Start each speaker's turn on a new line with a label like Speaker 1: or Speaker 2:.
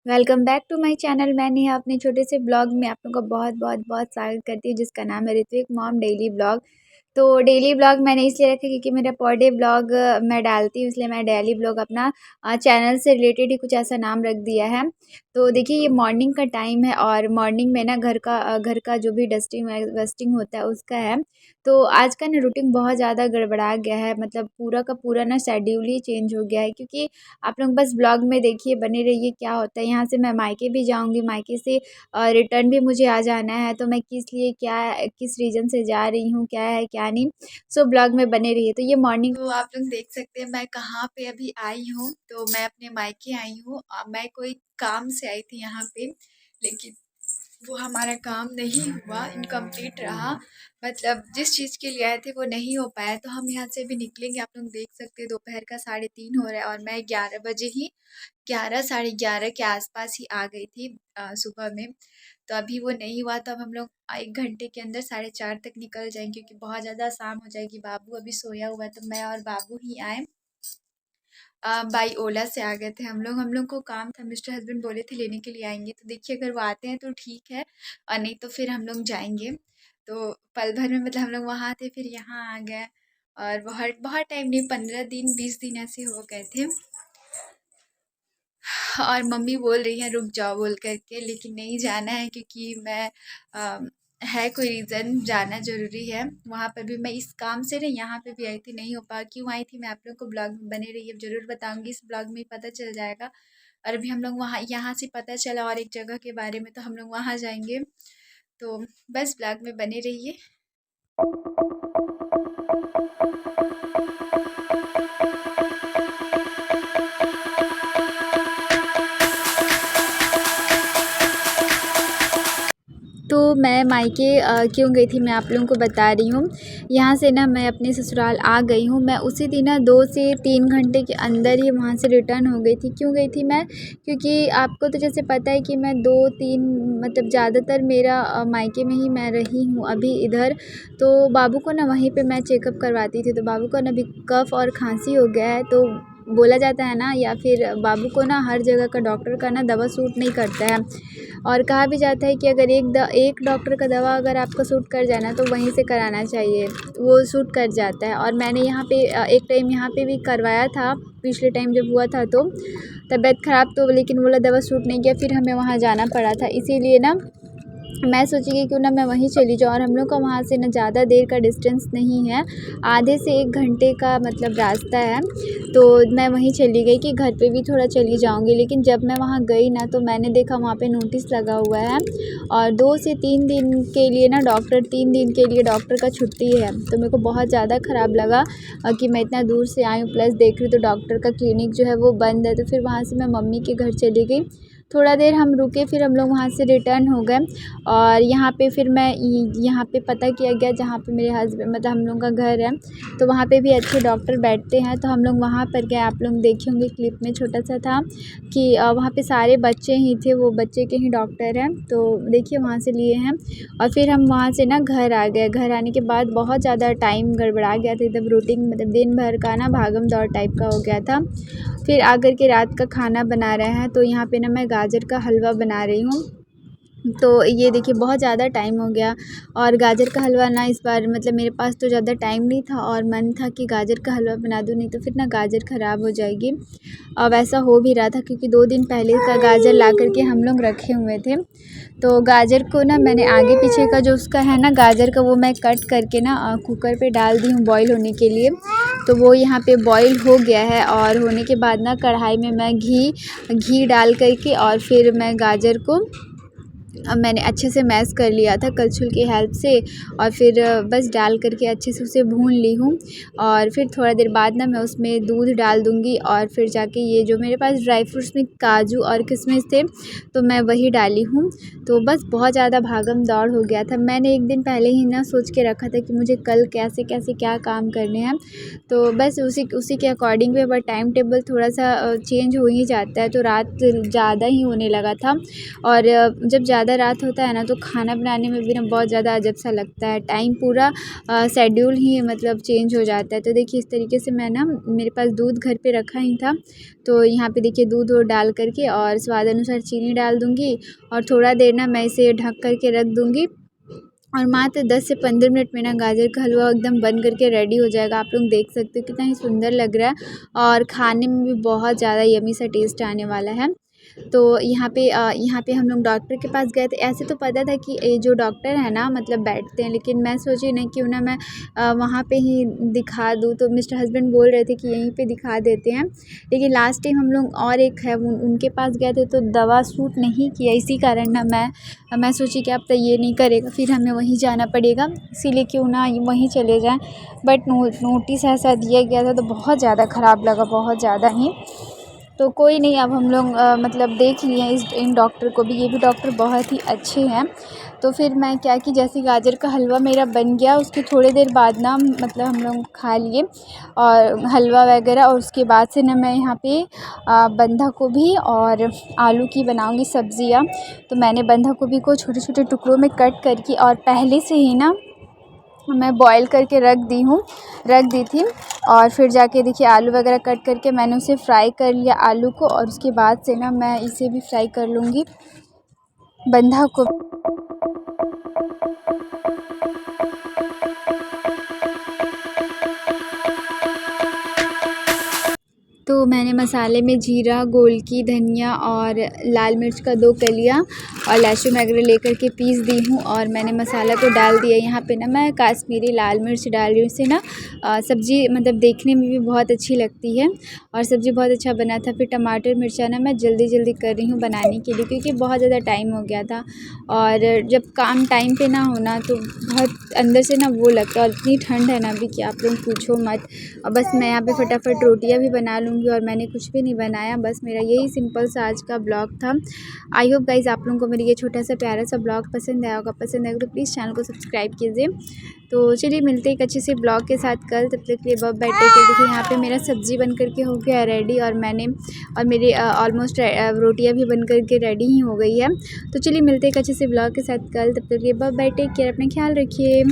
Speaker 1: Welcome back to my channel. मैं नेहा अपने छोटे से ब्लॉग में आप लोगों का बहुत बहुत बहुत स्वागत करती हूँ, जिसका नाम है ऋत्विक मॉम डेली ब्लॉग। तो डेली ब्लॉग मैंने इसलिए रखा क्योंकि मेरा पर डे ब्लॉग मैं डालती हूँ, इसलिए मैं डेली ब्लॉग अपना चैनल से रिलेटेड ही कुछ ऐसा नाम रख दिया है। तो देखिए, ये मॉर्निंग का टाइम है और मॉर्निंग में ना घर का जो भी डस्टिंग वेस्टिंग होता है उसका है। तो आज का ना रूटीन बहुत ज़्यादा गड़बड़ा गया है, मतलब पूरा का पूरा ना शेड्यूल ही चेंज हो गया है। क्योंकि आप लोग बस ब्लॉग में देखिए, बने रहिए क्या होता है। यहाँ से मैं मायके भी जाऊँगी, मायके से रिटर्न भी मुझे आ जाना है। तो मैं किस लिए, क्या, किस रीज़न से जा रही हूँ, क्या है क्या नहीं, सो ब्लॉग में बने रहिए। तो ये मॉर्निंग तो आप लोग देख सकते हैं मैं कहाँ पे अभी आई हूँ। तो मैं अपने मायके आई हूँ। मैं कोई काम से आई थी यहाँ पे, लेकिन वो हमारा काम नहीं हुआ, इनकम्प्लीट रहा। मतलब जिस चीज़ के लिए आए थे वो नहीं हो पाया। तो हम यहाँ से भी निकलेंगे। आप लोग देख सकते हैं दोपहर का 3:30 हो रहा है और मैं 11 बजे ही, 11 साढ़े 11 के आसपास ही आ गई थी सुबह में। तो अभी वो नहीं हुआ। तो अब हम लोग 1 घंटे के अंदर 4:30 तक निकल जाएंगे, क्योंकि बहुत ज़्यादा शाम हो जाएगी। बाबू अभी सोया हुआ है, तो मैं और बाबू ही आए। बाई ओला से आ गए थे हम लोग को काम था, मिस्टर हस्बैंड बोले थे लेने के लिए आएंगे। तो देखिए, अगर वो आते हैं तो ठीक है, और नहीं तो फिर हम लोग जाएंगे। तो पल भर में मतलब हम लोग वहाँ थे, फिर यहाँ आ गए। और बहुत बहुत टाइम नहीं, 15 दिन 20 दिन ऐसे हो गए थे। और मम्मी बोल रही है रुक जाओ बोल करके, लेकिन नहीं जाना है, क्योंकि मैं है कोई रीज़न, जाना ज़रूरी है। वहाँ पर भी मैं इस काम से ना यहाँ पे भी आई थी, नहीं हो पा, क्यों आई थी मैं आप लोग को ब्लॉग में बने रही, अब ज़रूर बताऊँगी। इस ब्लॉग में ही पता चल जाएगा। और अभी हम लोग वहाँ, यहाँ से पता चला और एक जगह के बारे में, तो हम लोग वहाँ जाएंगे। तो बस ब्लॉग में बने रहिए। तो मैं मायके क्यों गई थी मैं आप लोगों को बता रही हूँ। यहाँ से ना मैं अपने ससुराल आ गई हूँ। मैं उसी दिन ना 2 से 3 घंटे के अंदर ही वहाँ से रिटर्न हो गई थी। क्यों गई थी मैं? क्योंकि आपको तो जैसे पता है कि मैं 2-3 मतलब ज़्यादातर मेरा मायके में ही मैं रही हूँ अभी इधर। तो बाबू को ना वहीं पे मैं चेकअप करवाती थी। तो बाबू को ना अभी कफ़ और खाँसी हो गया है। तो बोला जाता है ना, या फिर बाबू को ना हर जगह का डॉक्टर का ना दवा सूट नहीं करता है। और कहा भी जाता है कि अगर एक डॉक्टर का दवा अगर आपको सूट कर जाए ना, तो वहीं से कराना चाहिए, वो सूट कर जाता है। और मैंने यहाँ पे एक टाइम यहाँ पे भी करवाया था, पिछले टाइम जब हुआ था तो तबीयत ख़राब, तो लेकिन बोला दवा सूट नहीं किया, फिर हमें वहाँ जाना पड़ा था। इसीलिए ना मैं सोची कि क्यों ना मैं वहीं चली जाऊँ। और हम लोग का वहाँ से ना ज़्यादा देर का डिस्टेंस नहीं है, आधे से 1 घंटे का मतलब रास्ता है। तो मैं वहीं चली गई कि घर पे भी थोड़ा चली जाऊँगी। लेकिन जब मैं वहाँ गई ना, तो मैंने देखा वहाँ पे नोटिस लगा हुआ है, और 2 से 3 दिन के लिए ना डॉक्टर, 3 दिन के लिए डॉक्टर का छुट्टी है। तो मेरे को बहुत ज़्यादा ख़राब लगा कि मैं इतना दूर से आई हूँ, प्लस देख रही तो डॉक्टर का क्लिनिक जो है वो बंद है। तो फिर वहाँ से मैं मम्मी के घर चली गई। थोड़ा देर हम रुके, फिर हम लोग वहाँ से रिटर्न हो गए। और यहाँ पे फिर मैं यहाँ पे पता किया गया, जहाँ पे मेरे हस्बैंड मतलब हम लोग का घर है, तो वहाँ पे भी अच्छे डॉक्टर बैठते हैं। तो हम लोग वहाँ पर गए। आप लोग देखे होंगे क्लिप में, छोटा सा था कि वहाँ पे सारे बच्चे ही थे, वो बच्चे के ही डॉक्टर हैं। तो देखिए, वहाँ से लिए हैं। और फिर हम वहाँ से ना घर आ गए। घर आने के बाद बहुत ज़्यादा टाइम गड़बड़ा गया था, एकदम रूटीन, मतलब दिन भर का ना भागम दौड़ टाइप का हो गया था। फिर आकर के रात का खाना बना रहे हैं। तो यहाँ पे ना मैं गाजर का हलवा बना रही हूँ। तो ये देखिए, बहुत ज़्यादा टाइम हो गया। और गाजर का हलवा ना इस बार मतलब मेरे पास तो ज़्यादा टाइम नहीं था, और मन था कि गाजर का हलवा बना दूँ, नहीं तो फिर ना गाजर ख़राब हो जाएगी। और वैसा हो भी रहा था, क्योंकि 2 दिन पहले का गाजर ला कर के हम लोग रखे हुए थे। तो गाजर को ना मैंने आगे पीछे का जो उसका है ना गाजर का, वो मैं कट करके ना कुकर पे डाल दी हूँ बॉईल होने के लिए। तो वो यहाँ पे बॉईल हो गया है। और होने के बाद ना कढ़ाई में मैं घी डाल कर के, और फिर मैं गाजर को मैंने अच्छे से मैश कर लिया था कलछुल की हेल्प से। और फिर बस डाल करके अच्छे से उसे भून ली हूँ। और फिर थोड़ा देर बाद ना मैं उसमें दूध डाल दूँगी, और फिर जाके ये जो मेरे पास ड्राई फ्रूट्स में काजू और किशमिश थे, तो मैं वही डाली हूँ। तो बस बहुत ज़्यादा भागम दौड़ हो गया था। मैंने एक दिन पहले ही ना सोच के रखा था कि मुझे कल कैसे कैसे क्या काम करने हैं। तो बस उसी उसी के अकॉर्डिंग में बट टाइम टेबल थोड़ा सा चेंज हो ही जाता है। तो रात ज़्यादा ही होने लगा था। और जब ज़्यादा ज़्यादा रात होता है ना तो खाना बनाने में भी ना बहुत ज़्यादा अजब सा लगता है, टाइम पूरा शेड्यूल ही मतलब चेंज हो जाता है। तो देखिए इस तरीके से मैं ना, मेरे पास दूध घर पे रखा ही था, तो यहाँ पे देखिए दूध वो डाल करके और स्वाद अनुसार चीनी डाल दूँगी और थोड़ा देर ना मैं इसे ढक कर के रख दूँगी और मात्र 10 से 15 मिनट में ना गाजर का हलवा एकदम बन करके रेडी हो जाएगा। आप लोग देख सकते हो कितना ही सुंदर लग रहा है और खाने में भी बहुत ज़्यादा यम्मी सा टेस्ट आने वाला है। तो यहाँ पे हम लोग डॉक्टर के पास गए थे। ऐसे तो पता था कि ये जो डॉक्टर है ना मतलब बैठते हैं, लेकिन मैं सोची नहीं क्यों ना मैं वहाँ पे ही दिखा दूँ। तो मिस्टर हस्बैंड बोल रहे थे कि यहीं पे दिखा देते हैं, लेकिन लास्ट टाइम हम लोग और एक है उनके पास गए थे तो दवा सूट नहीं किया, इसी कारण ना मैं सोची कि अब तो ये नहीं करेगा फिर हमें वहीं जाना पड़ेगा, इसीलिए क्यों ना वहीं चले जाएँ। बट नोटिस ऐसा दिया गया था तो बहुत ज़्यादा ख़राब लगा, बहुत ज़्यादा ही। तो कोई नहीं, अब हम लोग मतलब देख लिए इन डॉक्टर को भी, ये भी डॉक्टर बहुत ही अच्छे हैं। तो फिर मैं क्या कि जैसे गाजर का हलवा मेरा बन गया उसके थोड़ी देर बाद ना मतलब हम लोग खा लिए और हलवा वगैरह, और उसके बाद से ना मैं यहाँ पे बंधा गोभी और आलू की बनाऊँगी सब्ज़ियाँ। तो मैंने बंधा गोभी को छोटे छोटे टुकड़ों में कट करके और पहले से ही ना मैं बॉईल करके रख दी थी। और फिर जाके देखिए आलू वगैरह कट करके मैंने उसे फ्राई कर लिया आलू को, और उसके बाद से ना मैं इसे भी फ्राई कर लूँगी बंधा गोभी। तो मैंने मसाले में जीरा, गोलकी, धनिया और लाल मिर्च का 2 कलियाँ और लहसुन वगैरह लेकर के पीस दी हूँ और मैंने मसाला को डाल दिया। यहाँ पे ना मैं काश्मीरी लाल मिर्च डाल रही हूँ, इससे ना सब्ज़ी मतलब देखने में भी बहुत अच्छी लगती है और सब्ज़ी बहुत अच्छा बना था। फिर टमाटर मिर्चा ना मैं जल्दी कर रही हूँ बनाने के लिए, क्योंकि बहुत ज़्यादा टाइम हो गया था और जब काम टाइम पे ना होना तो बहुत अंदर से ना वो लगता है। और इतनी ठंड है ना अभी कि आप लोग पूछो मत। और बस मैं यहाँ पे फटाफट रोटियाँ भी बना लूँगी और मैंने कुछ भी नहीं बनाया, बस मेरा यही सिंपल सा आज का ब्लॉग था। आई होप गाइज़ आप लोगों को मेरी ये छोटा सा प्यारा सा ब्लॉग पसंद आया होगा। पसंद आएगा तो प्लीज़ चैनल को सब्सक्राइब कीजिए। तो चलिए मिलते हैं एक अच्छे से ब्लॉग के साथ कल, तब तक के लिए बाय बाय। देखिए यहाँ पे मेरा सब्ज़ी बन करके हो गया रेडी और मेरी ऑलमोस्ट रोटियाँ भी बन करके रेडी ही हो गई है। तो चलिए मिलते हैं एक अच्छे से ब्लॉग के साथ कल, तब तक के लिए बाय बाय, टेक केयर, अपना ख्याल रखिए।